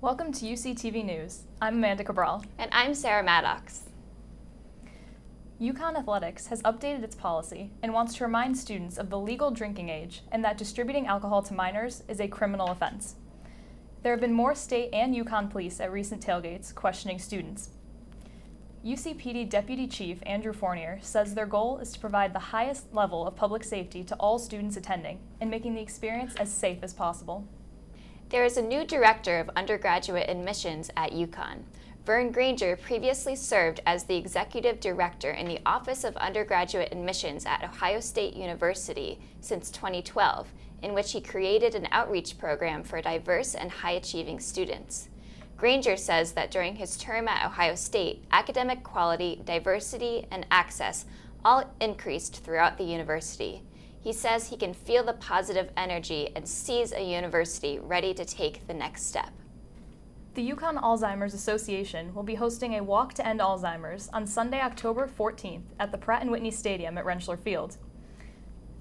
Welcome to UCTV News. I'm Amanda Cabral. And I'm Sarah Maddox. Uconn Athletics has updated its policy and wants to remind students of the legal drinking age and that distributing alcohol to minors is a criminal offense. There have been more state and Uconn police at recent tailgates questioning students. UCPD Deputy Chief Andrew Fournier says their goal is to provide the highest level of public safety to all students attending and making the experience as safe as possible. There is a new director of undergraduate admissions at Uconn. Vern Granger previously served as the executive director in the Office of Undergraduate Admissions at Ohio State University since 2012, in which he created an outreach program for diverse and high-achieving students. Granger says that during his term at Ohio State, academic quality, diversity, and access all increased throughout the university. He says he can feel the positive energy and sees a university ready to take the next step. The Uconn Alzheimer's Association will be hosting a Walk to End Alzheimer's on Sunday, October 14th at the Pratt & Whitney Stadium at Rentschler Field.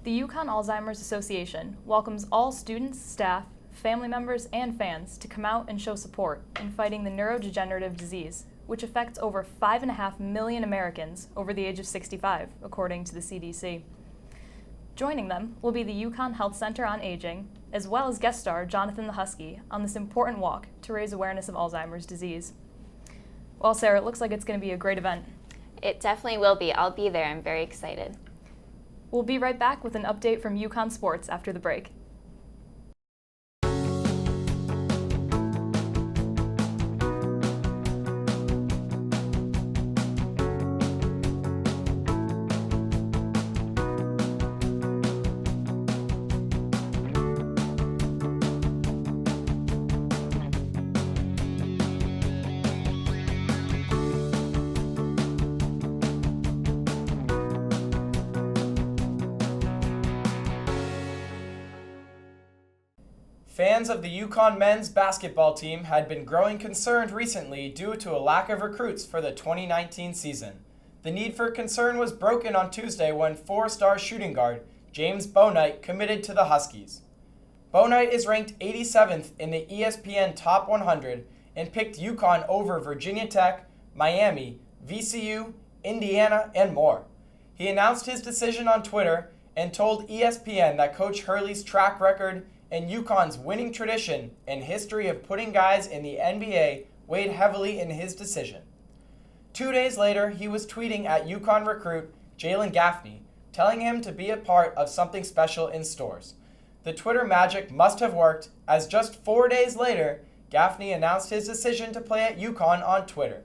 The Uconn Alzheimer's Association welcomes all students, staff, family members, and fans to come out and show support in fighting the neurodegenerative disease, which affects over 5.5 million Americans over the age of 65, according to the CDC. Joining them will be the Uconn Health Center on Aging, as well as guest star Jonathan the Husky on this important walk to raise awareness of Alzheimer's disease. Well, Sarah, it looks like it's going to be a great event. It definitely will be. I'll be there. I'm very excited. We'll be right back with an update from Uconn Sports after the break. Fans of the Uconn men's basketball team had been growing concerned recently due to a lack of recruits for the 2019 season. The need for concern was broken on Tuesday when four-star shooting guard James Bouknight committed to the Huskies. Bouknight is ranked 87th in the ESPN Top 100 and picked Uconn over Virginia Tech, Miami, VCU, Indiana, and more. He announced his decision on Twitter and told ESPN that Coach Hurley's track record and Uconn's winning tradition and history of putting guys in the NBA weighed heavily in his decision. 2 days later, he was tweeting at Uconn recruit Jalen Gaffney, telling him to be a part of something special in stores. The Twitter magic must have worked, as just 4 days later, Gaffney announced his decision to play at Uconn on Twitter.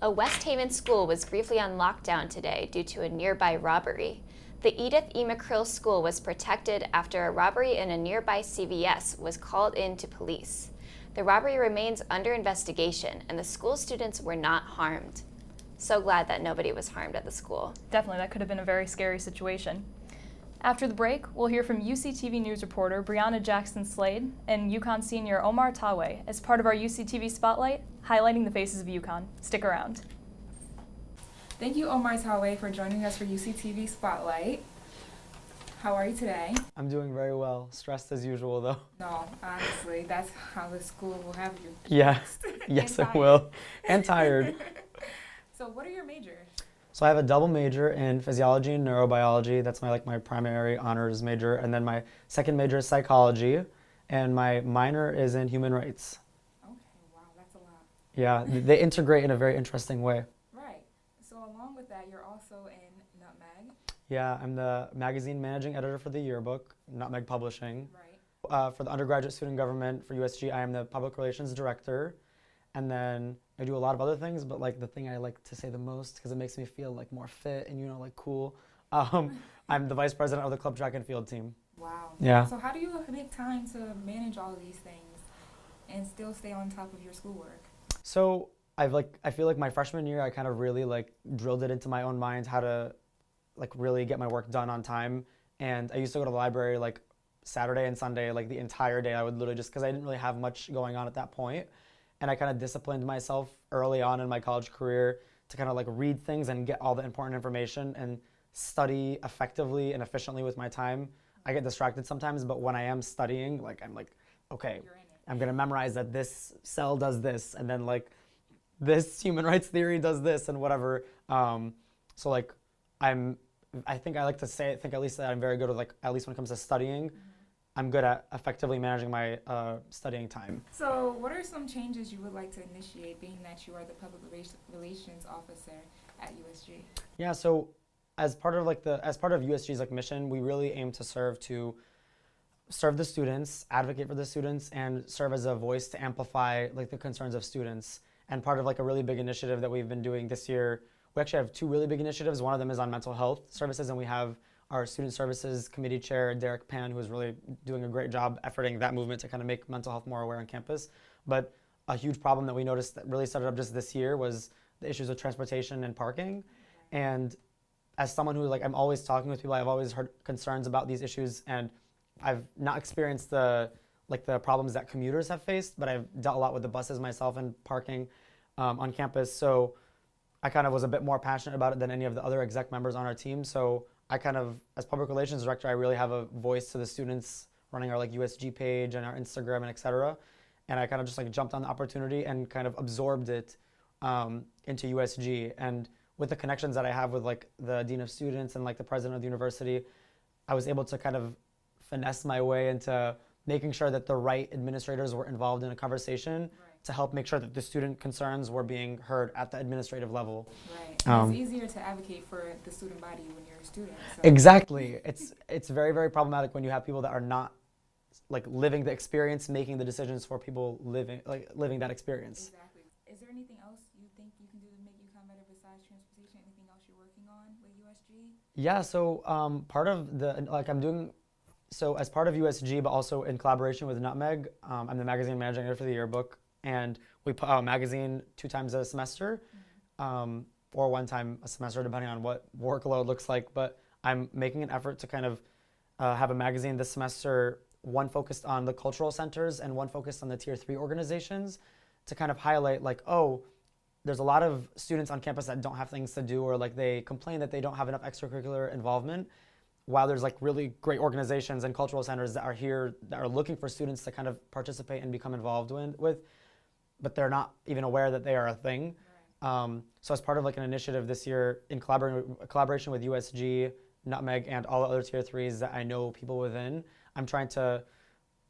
A West Haven school was briefly on lockdown today due to a nearby robbery. The Edith E. McCrill School was protected after a robbery in a nearby CVS was called in to police. The robbery remains under investigation, and the school students were not harmed. So glad that nobody was harmed at the school. Definitely, that could have been a very scary situation. After the break, we'll hear from UCTV News reporter Brianna Jackson-Slade and Uconn senior Omar Tawe as part of our UCTV Spotlight, highlighting the faces of Uconn. Stick around. Thank you, Omar Tawe, for joining us for UCTV Spotlight. How are you today? I'm doing very well. Stressed as usual, though. No, honestly, that's how the school will have you. Yeah, yes, it will. And tired. So what are your majors? So I have a double major in physiology and neurobiology. That's my primary honors major. And then my second major is psychology. And my minor is in human rights. Okay, wow, that's a lot. Yeah, they integrate in a very interesting way. Right. So along with that, you're also in Nutmeg. Yeah, I'm the magazine managing editor for the yearbook, Nutmeg Publishing. Right. For the undergraduate student government for USG, I am the public relations director. And then I do a lot of other things, but like the thing I like to say the most, because it makes me feel like more fit and like cool, I'm the vice president of the club track and field team. Wow. Yeah. So how do you make time to manage all of these things and still stay on top of your schoolwork? So I feel like my freshman year, I kind of really drilled it into my own mind how to really get my work done on time. And I used to go to the library Saturday and Sunday, the entire day. I would literally just, because I didn't really have much going on at that point. And I kind of disciplined myself early on in my college career to kind of read things and get all the important information and study effectively and efficiently with my time. I get distracted sometimes, but when I am studying, I'm okay, I'm going to memorize that this cell does this, and then like this human rights theory does this, and whatever. So like I think I like to say, I think at least that I'm very good with like, at least when it comes to studying, I'm good at effectively managing my studying time. So what are some changes you would like to initiate, being that you are the public relations officer at USG? Yeah, so as part of USG's like mission, we really aim to serve the students, advocate for the students, and serve as a voice to amplify like the concerns of students. And part of like a really big initiative that we've been doing this year, we actually have two really big initiatives. One of them is on mental health services, and we have our student services committee chair, Derek Pan, who is really doing a great job efforting that movement to kind of make mental health more aware on campus. But a huge problem that we noticed that really started up just this year was the issues of transportation and parking. And as someone who like, I'm always talking with people, I've always heard concerns about these issues, and I've not experienced the problems that commuters have faced, but I've dealt a lot with the buses myself and parking on campus. So I kind of was a bit more passionate about it than any of the other exec members on our team. So I kind of, as public relations director, I really have a voice to the students running our like USG page and our Instagram and et cetera. And I kind of just like jumped on the opportunity and kind of absorbed it into USG. And with the connections that I have with like the dean of students and like the president of the university, I was able to kind of finesse my way into making sure that the right administrators were involved in a conversation to help make sure that the student concerns were being heard at the administrative level. Right. And it's easier to advocate for the student body when you're a student. So. Exactly. It's very, very problematic when you have people that are not like living the experience, making the decisions for people living that experience. Exactly. Is there anything else you think you can do to make UConn better besides transportation? Anything else you're working on with USG? Yeah. So part of as part of USG, but also in collaboration with Nutmeg, I'm the magazine managing editor for the yearbook, and we put out a magazine 2 times a semester, or 1 time a semester, depending on what workload looks like. But I'm making an effort to kind of have a magazine this semester, one focused on the cultural centers and one focused on the Tier 3 organizations, to kind of highlight like, oh, there's a lot of students on campus that don't have things to do, or like they complain that they don't have enough extracurricular involvement, while there's like really great organizations and cultural centers that are here that are looking for students to kind of participate and become involved with, but they're not even aware that they are a thing. Right. So as part of like an initiative this year in collaboration with USG, Nutmeg, and all the other Tier 3s that I know people within, I'm trying to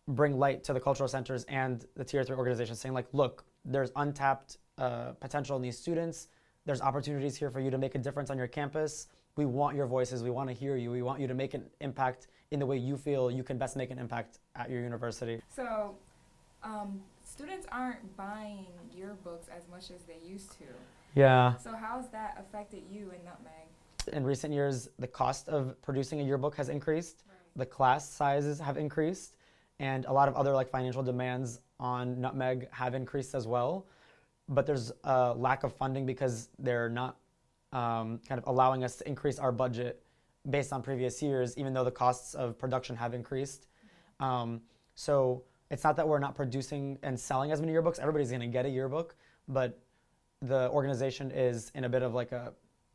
bring light to the cultural centers and the Tier 3 organizations, saying like, look, there's untapped potential in these students. There's opportunities here for you to make a difference on your campus. We want your voices. We want to hear you. We want you to make an impact in the way you feel you can best make an impact at your university. So students aren't buying yearbooks as much as they used to. Yeah. So how's that affected you in Nutmeg? In recent years, the cost of producing a yearbook has increased. Right. The class sizes have increased, and a lot of other like financial demands on Nutmeg have increased as well. But there's a lack of funding because they're not kind of allowing us to increase our budget based on previous years, even though the costs of production have increased. So it's not that we're not producing and selling as many yearbooks. Everybody's going to get a yearbook, but the organization is in a bit of like a,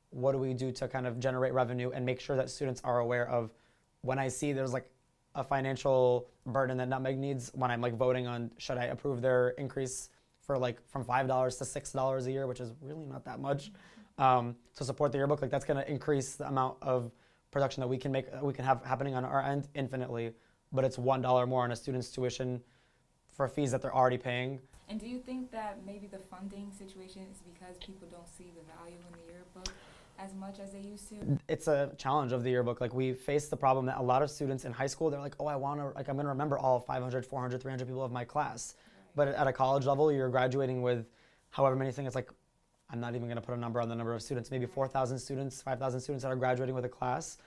what do we do to kind of generate revenue and make sure that students are aware of, when I see there's like a financial burden that Nutmeg needs, when I'm like voting on should I approve their increase for like from $5 to $6 a year, which is really not that much, to support the yearbook. Like that's going to increase the amount of production that we can have happening on our end infinitely, but it's $1 more on a student's tuition for fees that they're already paying. And do you think that maybe the funding situation is because people don't see the value in the yearbook as much as they used to? It's a challenge of the yearbook. Like we face the problem that a lot of students in high school, they're like, oh, I'm going to remember all 500, 400, 300 people of my class. Right. But at a college level, you're graduating with however many things. It's like, I'm not even going to put a number on the number of students, maybe 4,000 students, 5,000 students that are graduating with a class,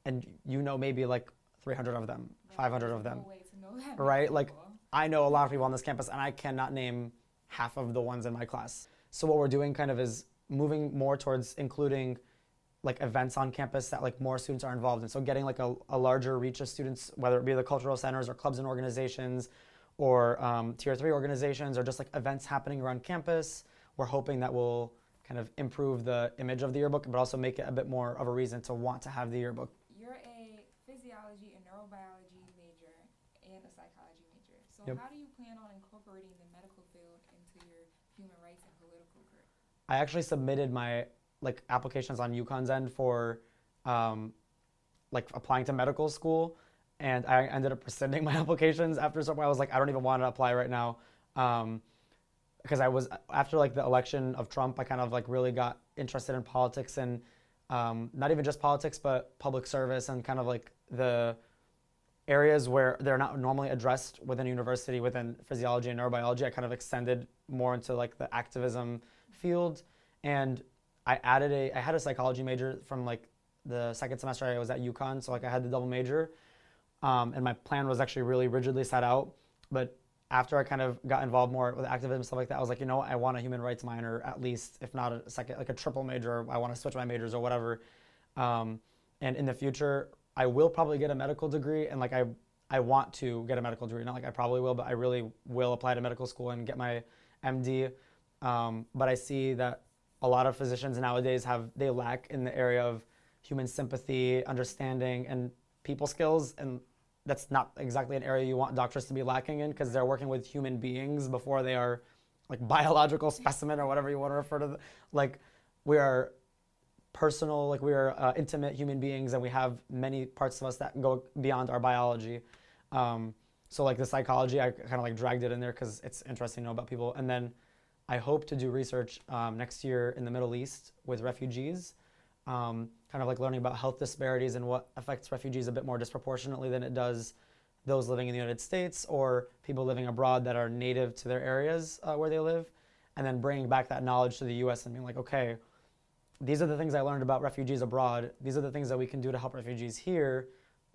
and you know maybe like 300 of them, right. 500 of them, no way to know that right? Like I know a lot of people on this campus, and I cannot name half of the ones in my class. So what we're doing kind of is moving more towards including like events on campus that like more students are involved in. So getting like a larger reach of students, whether it be the cultural centers or clubs and organizations or Tier 3 organizations or just like events happening around campus. We're hoping that will kind of improve the image of the yearbook, but also make it a bit more of a reason to want to have the yearbook. You're a physiology and neurobiology major and a psychology major. So Yep. How do you plan on incorporating the medical field into your human rights and political career? I actually submitted my applications on Uconn's end for applying to medical school, and I ended up rescinding my applications after some. I was like, I don't even want to apply right now, because after the election of Trump, I kind of really got interested in politics, and not even just politics, but public service and kind of the areas where they're not normally addressed within a university, within physiology and neurobiology. I kind of extended more into the activism field, and I had a psychology major from the second semester I was at Uconn, so I had the double major, and my plan was actually really rigidly set out. But after I kind of got involved more with activism and stuff like that, I was like, I want a human rights minor at least, if not a second, a triple major. I want to switch my majors or whatever. And in the future, I will probably get a medical degree, and I want to get a medical degree. Not I probably will, but I really will apply to medical school and get my MD. But I see that a lot of physicians nowadays they lack in the area of human sympathy, understanding, and people skills, and that's not exactly an area you want doctors to be lacking in, because they're working with human beings before they are biological specimen or whatever you want to refer to them. We are personal, we are intimate human beings, and we have many parts of us that go beyond our biology. So the psychology, I kind of dragged it in there because it's interesting to know about people. And then I hope to do research next year in the Middle East with refugees, kind of learning about health disparities and what affects refugees a bit more disproportionately than it does those living in the United States or people living abroad that are native to their areas where they live, and then bringing back that knowledge to the U.S. and being okay, these are the things I learned about refugees abroad. These are the things that we can do to help refugees here.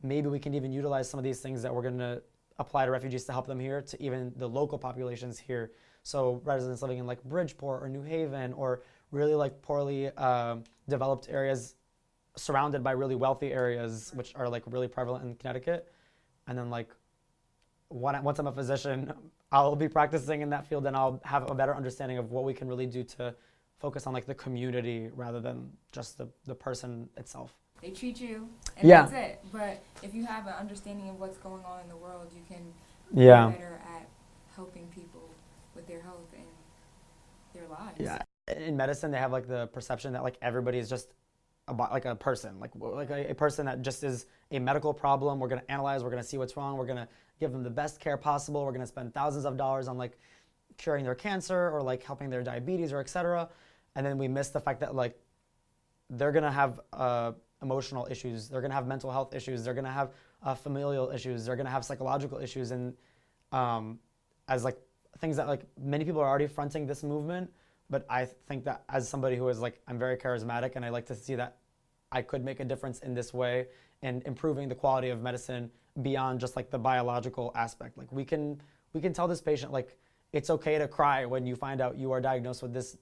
Maybe we can even utilize some of these things that we're going to apply to refugees to help them here to even the local populations here. So residents living in Bridgeport or New Haven or really poorly developed areas surrounded by really wealthy areas, which are really prevalent in Connecticut. And then once I'm a physician, I'll be practicing in that field, and I'll have a better understanding of what we can really do to focus on the community rather than just the person itself. They treat you, and Yeah. that's it. But if you have an understanding of what's going on in the world, you can Yeah. be better at helping people with their health and their lives. Yeah. In medicine, they have the perception that everybody is just a person, a person that just is a medical problem. We're going to analyze, we're going to see what's wrong, we're going to give them the best care possible, we're going to spend thousands of dollars on curing their cancer or helping their diabetes or etc. And then we miss the fact that they're going to have emotional issues, they're going to have mental health issues, they're going to have familial issues, they're going to have psychological issues, and as things that many people are already fronting this movement. But I think that as somebody who is I'm very charismatic, and I like to see that I could make a difference in this way in improving the quality of medicine beyond just the biological aspect. We can tell this patient it's okay to cry when you find out you are diagnosed with this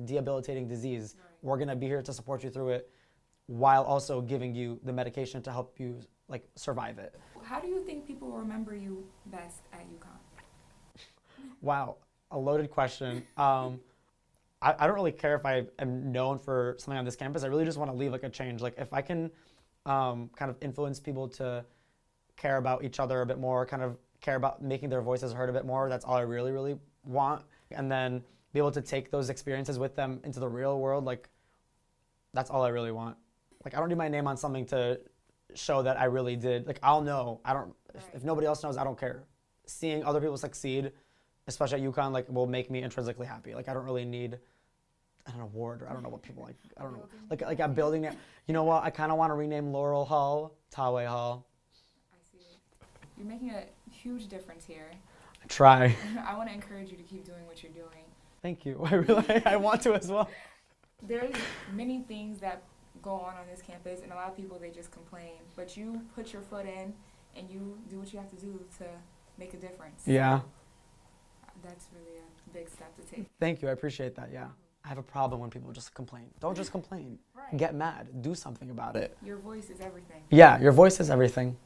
debilitating disease. Right. We're gonna be here to support you through it, while also giving you the medication to help you survive it. How do you think people remember you best at Uconn? Wow. A loaded question. I don't really care if I am known for something on this campus. I really just want to leave a change. If I can kind of influence people to care about each other a bit more, kind of care about making their voices heard a bit more, that's all I really, really want. And then be able to take those experiences with them into the real world, that's all I really want. I don't need my name on something to show that I really did. I'll know. If nobody else knows, I don't care. Seeing other people succeed, especially at Uconn, will make me intrinsically happy. I don't really need an award, or I don't know what people I don't know. I'm building it. You know what? I kind of want to rename Laurel Hall Taway Hall. I see. You're making a huge difference here. I try. I want to encourage you to keep doing what you're doing. Thank you. I want to as well. There's many things that go on this campus, and a lot of people, they just complain. But you put your foot in, and you do what you have to do to make a difference. Yeah. That's really a big step to take. Thank you. I appreciate that. Yeah. I have a problem when people just complain. Don't just complain. Right. Get mad. Do something about it. Your voice is everything. Yeah, your voice is everything.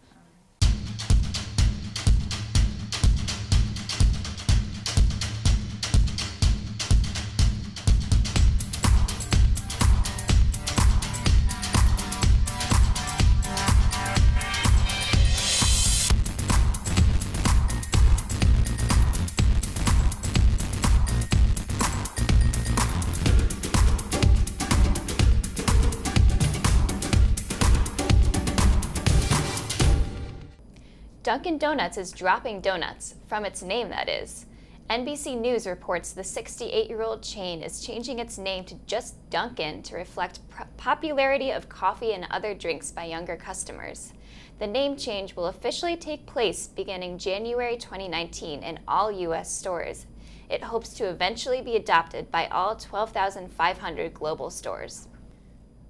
Dunkin' Donuts is dropping donuts, from its name that is. NBC News reports the 68-year-old chain is changing its name to just Dunkin' to reflect popularity of coffee and other drinks by younger customers. The name change will officially take place beginning January 2019 in all U.S. stores. It hopes to eventually be adopted by all 12,500 global stores.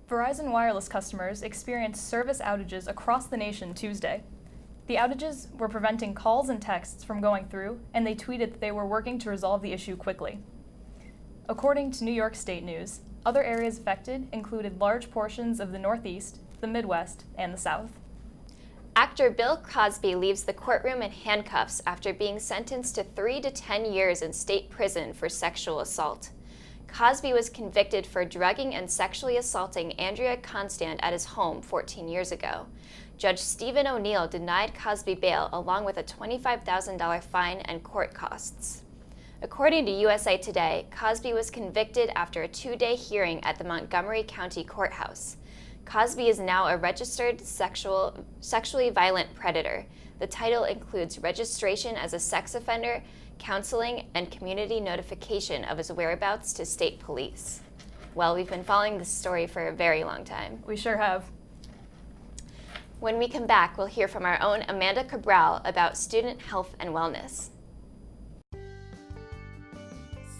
Verizon Wireless customers experienced service outages across the nation Tuesday. The outages were preventing calls and texts from going through, and they tweeted that they were working to resolve the issue quickly. According to New York State News, other areas affected included large portions of the Northeast, the Midwest, and the South. Actor Bill Cosby leaves the courtroom in handcuffs after being sentenced to 3 to 10 years in state prison for sexual assault. Cosby was convicted for drugging and sexually assaulting Andrea Constand at his home 14 years ago. Judge Stephen O'Neill denied Cosby bail along with a $25,000 fine and court costs. According to USA Today, Cosby was convicted after a 2-day hearing at the Montgomery County Courthouse. Cosby is now a registered sexually violent predator. The title includes registration as a sex offender, counseling, and community notification of his whereabouts to state police. Well, we've been following this story for a very long time. We sure have. When we come back, we'll hear from our own Amanda Cabral about student health and wellness.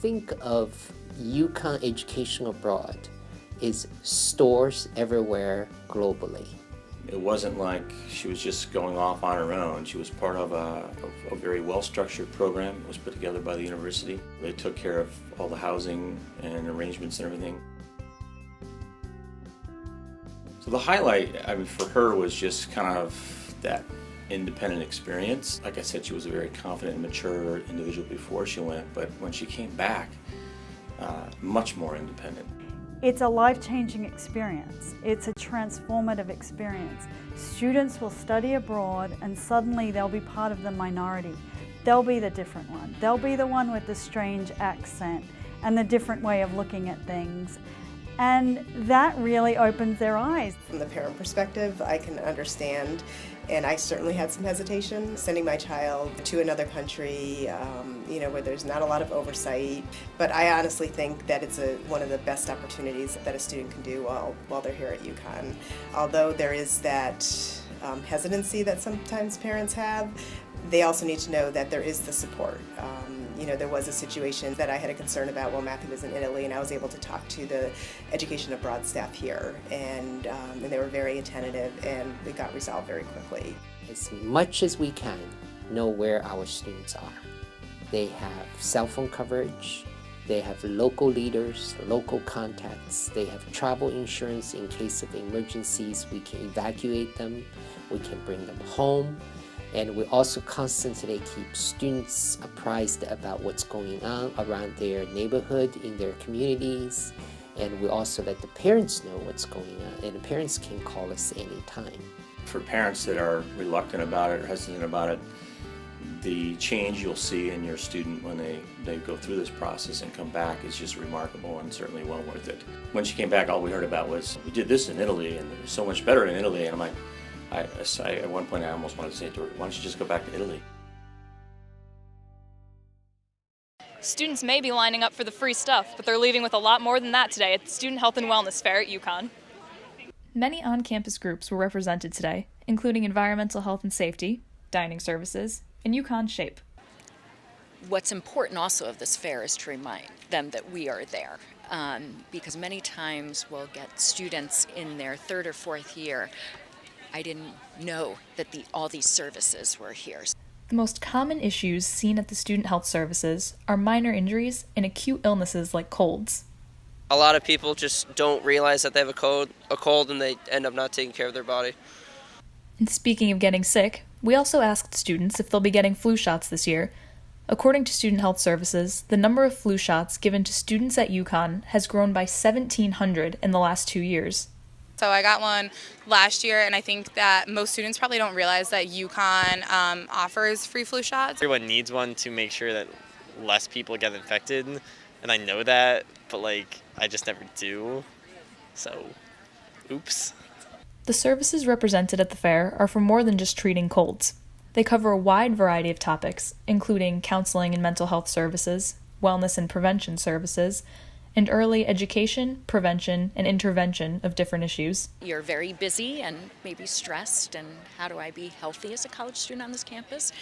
Think of Uconn Education Abroad is stores everywhere globally. It wasn't like she was just going off on her own. She was part of a very well-structured program. It was put together by the university. They took care of all the housing and arrangements and everything. So the highlight, for her was just kind of that independent experience. Like I said, she was a very confident and mature individual before she went, but when she came back, much more independent. It's a life-changing experience. It's a transformative experience. Students will study abroad and suddenly they'll be part of the minority. They'll be the different one. They'll be the one with the strange accent and the different way of looking at things. And that really opens their eyes. From the parent perspective, I can understand, and I certainly had some hesitation sending my child to another country, where there's not a lot of oversight. But I honestly think that it's one of the best opportunities that a student can do while they're here at Uconn. Although there is that hesitancy that sometimes parents have, they also need to know that there is the support. There was a situation that I had a concern about while Matthew was in Italy, and I was able to talk to the education abroad staff here, and they were very attentive, and we got resolved very quickly. As much as we can, know where our students are. They have cell phone coverage, they have local leaders, local contacts, they have travel insurance in case of emergencies. We can evacuate them, we can bring them home. And we also constantly keep students apprised about what's going on around their neighborhood, in their communities. And we also let the parents know what's going on, and the parents can call us anytime. For parents that are reluctant about it or hesitant about it, the change you'll see in your student when they go through this process and come back is just remarkable and certainly well worth it. When she came back, all we heard about was, we did this in Italy and it was so much better in Italy. And I'm like, at one point I almost wanted to say to her, why don't you just go back to Italy? Students may be lining up for the free stuff, but they're leaving with a lot more than that today at the Student Health and Wellness Fair at Uconn. Many on-campus groups were represented today, including environmental health and safety, dining services, and Uconn Shape. What's important also of this fair is to remind them that we are there, because many times we'll get students in their third or fourth year. I didn't know that all these services were here. The most common issues seen at the student health services are minor injuries and acute illnesses like colds. A lot of people just don't realize that they have a cold and they end up not taking care of their body. And speaking of getting sick, we also asked students if they'll be getting flu shots this year. According to Student Health Services, the number of flu shots given to students at Uconn has grown by 1,700 in the last 2 years. So I got one last year, and I think that most students probably don't realize that Uconn offers free flu shots. Everyone needs one to make sure that less people get infected, and I know that, but I just never do, so oops. The services represented at the fair are for more than just treating colds. They cover a wide variety of topics, including counseling and mental health services, wellness and prevention services, and early education, prevention, and intervention of different issues. You're very busy and maybe stressed, and how do I be healthy as a college student on this campus?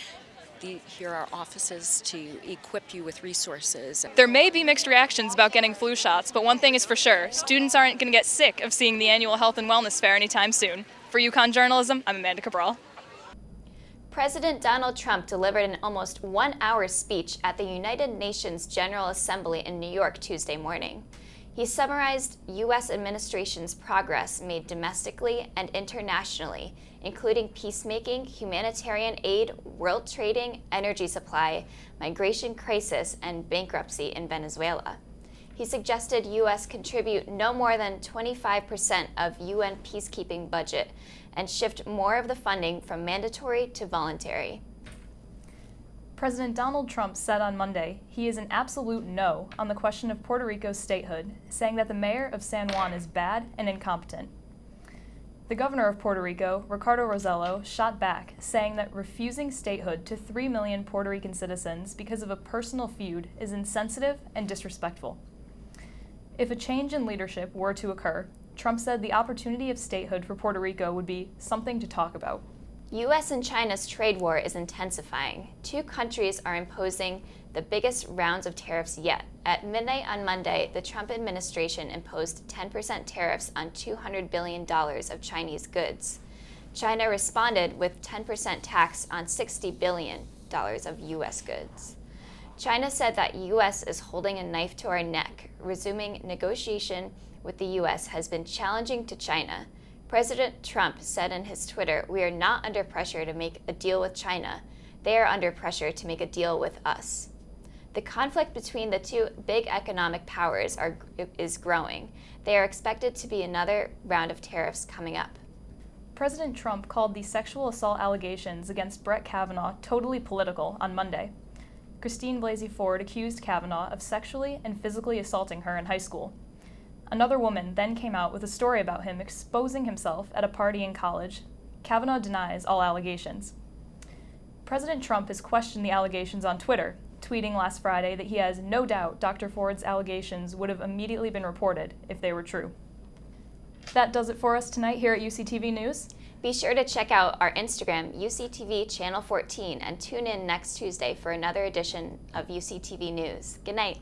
Here are offices to equip you with resources. There may be mixed reactions about getting flu shots, but one thing is for sure, students aren't going to get sick of seeing the annual Health and Wellness Fair anytime soon. For Uconn Journalism, I'm Amanda Cabral. President Donald Trump delivered an almost 1-hour speech at the United Nations General Assembly in New York Tuesday morning. He summarized U.S. administration's progress made domestically and internationally, including peacemaking, humanitarian aid, world trading, energy supply, migration crisis, and bankruptcy in Venezuela. He suggested U.S. contribute no more than 25% of UN peacekeeping budget and shift more of the funding from mandatory to voluntary. President Donald Trump said on Monday he is an absolute no on the question of Puerto Rico's statehood, saying that the mayor of San Juan is bad and incompetent. The governor of Puerto Rico, Ricardo Rosello, shot back, saying that refusing statehood to 3 million Puerto Rican citizens because of a personal feud is insensitive and disrespectful. If a change in leadership were to occur, Trump said the opportunity of statehood for Puerto Rico would be something to talk about. U.S. and China's trade war is intensifying. Two countries are imposing the biggest rounds of tariffs yet. At midnight on Monday, the Trump administration imposed 10% tariffs on $200 billion of Chinese goods. China responded with 10% tax on $60 billion of U.S. goods. China said that U.S. is holding a knife to our neck. Resuming negotiation with the U.S. has been challenging to China. President Trump said in his Twitter, "We are not under pressure to make a deal with China. They are under pressure to make a deal with us." The conflict between the two big economic powers is growing. There are expected to be another round of tariffs coming up. President Trump called the sexual assault allegations against Brett Kavanaugh totally political on Monday. Christine Blasey Ford accused Kavanaugh of sexually and physically assaulting her in high school. Another woman then came out with a story about him exposing himself at a party in college. Kavanaugh denies all allegations. President Trump has questioned the allegations on Twitter, tweeting last Friday that he has no doubt Dr. Ford's allegations would have immediately been reported if they were true. That does it for us tonight here at UCTV News. Be sure to check out our Instagram, UCTV Channel 14, and tune in next Tuesday for another edition of UCTV News. Good night.